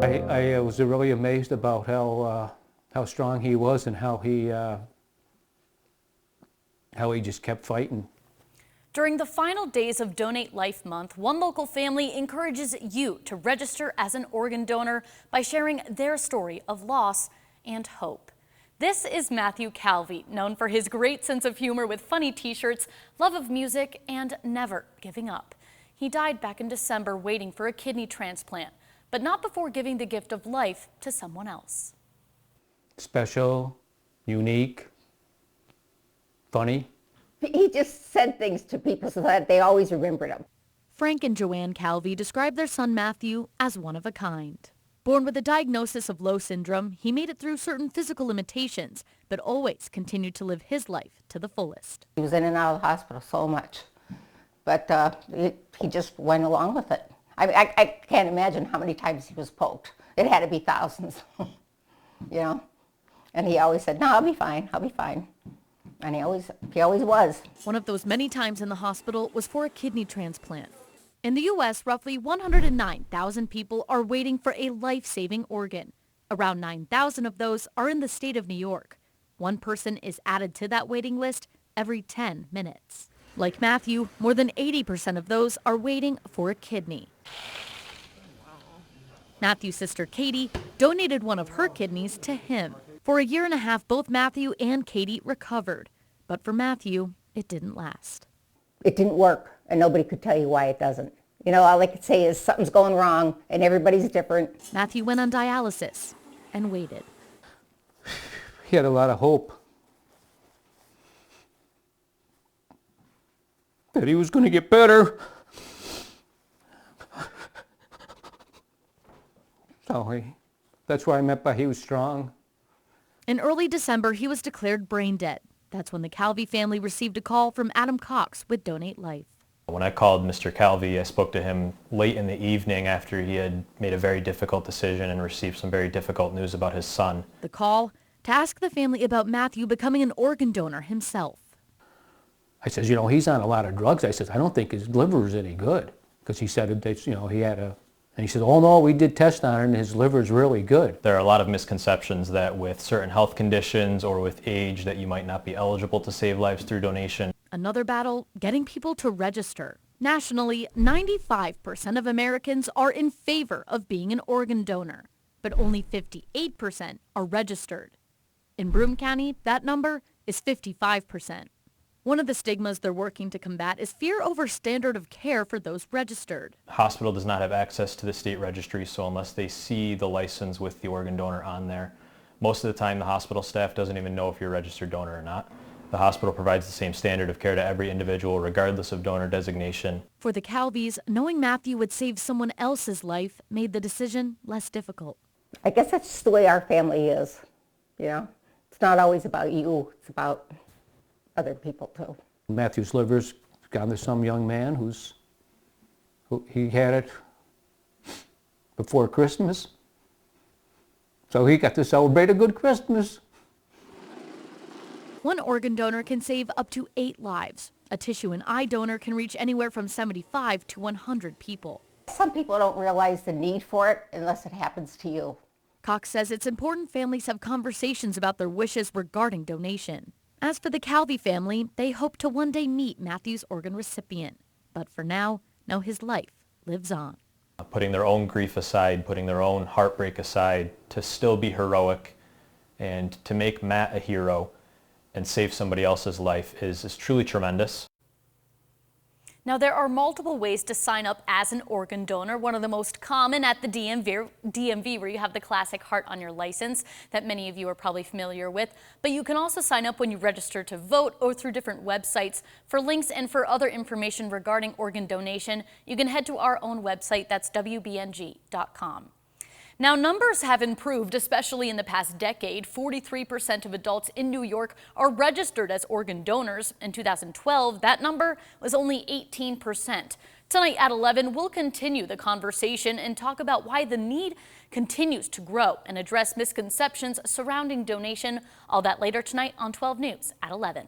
I was really amazed about how strong he was and how he just kept fighting. During the final days of Donate Life Month, one local family encourages you to register as an organ donor by sharing their story of loss and hope. This is Matthew Calvi, known for his great sense of humor with funny t-shirts, love of music, and never giving up. He died back in December waiting for a kidney transplant, but not before giving the gift of life to someone else. Special, unique, funny. He just said things to people so that they always remembered him. Frank and Joanne Calvi describe their son Matthew as one of a kind. Born with a diagnosis of Lowe syndrome, he made it through certain physical limitations, but always continued to live his life to the fullest. He was in and out of the hospital so much, but he just went along with it. I can't imagine how many times he was poked. It had to be thousands, you know. And he always said, "No, I'll be fine, I'll be fine." And he always was. One of those many times in the hospital was for a kidney transplant. In the U.S., roughly 109,000 people are waiting for a life-saving organ. Around 9,000 of those are in the state of New York. One person is added to that waiting list every 10 minutes. Like Matthew, more than 80% of those are waiting for a kidney. Matthew's sister Katie donated one of her kidneys to him. For a year and a half, both Matthew and Katie recovered. But for Matthew, it didn't last. It didn't work, and nobody could tell you why it doesn't. You know, all I could say is something's going wrong, and everybody's different. Matthew went on dialysis and waited. He had a lot of hope that he was going to get better. So that's what I meant by he was strong. In early December, he was declared brain dead. That's when the Calvi family received a call from Adam Cox with Donate Life. When I called Mr. Calvi, I spoke to him late in the evening after he had made a very difficult decision and received some very difficult news about his son. The call to ask the family about Matthew becoming an organ donor himself. I says, you know, he's on a lot of drugs. I says, I don't think his liver is any good. Because he said, that, you know, he had a... And he said, oh no, we did tests on it and his liver's really good. There are a lot of misconceptions that with certain health conditions or with age that you might not be eligible to save lives through donation. Another battle, getting people to register. Nationally, 95% of Americans are in favor of being an organ donor, but only 58% are registered. In Broome County, that number is 55%. One of the stigmas they're working to combat is fear over standard of care for those registered. The hospital does not have access to the state registry, so unless they see the license with the organ donor on there, most of the time the hospital staff doesn't even know if you're a registered donor or not. The hospital provides the same standard of care to every individual regardless of donor designation. For the Calvis, knowing Matthew would save someone else's life made the decision less difficult. I guess that's just the way our family is, you know. It's not always about you, it's about other people too. Matthew's liver's gone to some young man who he had it before Christmas. So he got to celebrate a good Christmas. One organ donor can save up to 8 lives. A tissue and eye donor can reach anywhere from 75 to 100 people. Some people don't realize the need for it unless it happens to you. Cox says it's important families have conversations about their wishes regarding donation. As for the Calvi family, they hope to one day meet Matthew's organ recipient. But for now, know his life lives on. Putting their own grief aside, putting their own heartbreak aside, to still be heroic and to make Matt a hero and save somebody else's life is truly tremendous. Now, there are multiple ways to sign up as an organ donor. One of the most common at the DMV, where you have the classic heart on your license that many of you are probably familiar with. But you can also sign up when you register to vote or through different websites. For links and for other information regarding organ donation, you can head to our own website. That's WBNG.com. Now, numbers have improved, especially in the past decade. 43% of adults in New York are registered as organ donors. In 2012, that number was only 18%. Tonight at 11, we'll continue the conversation and talk about why the need continues to grow and address misconceptions surrounding donation. All that later tonight on 12 News at 11.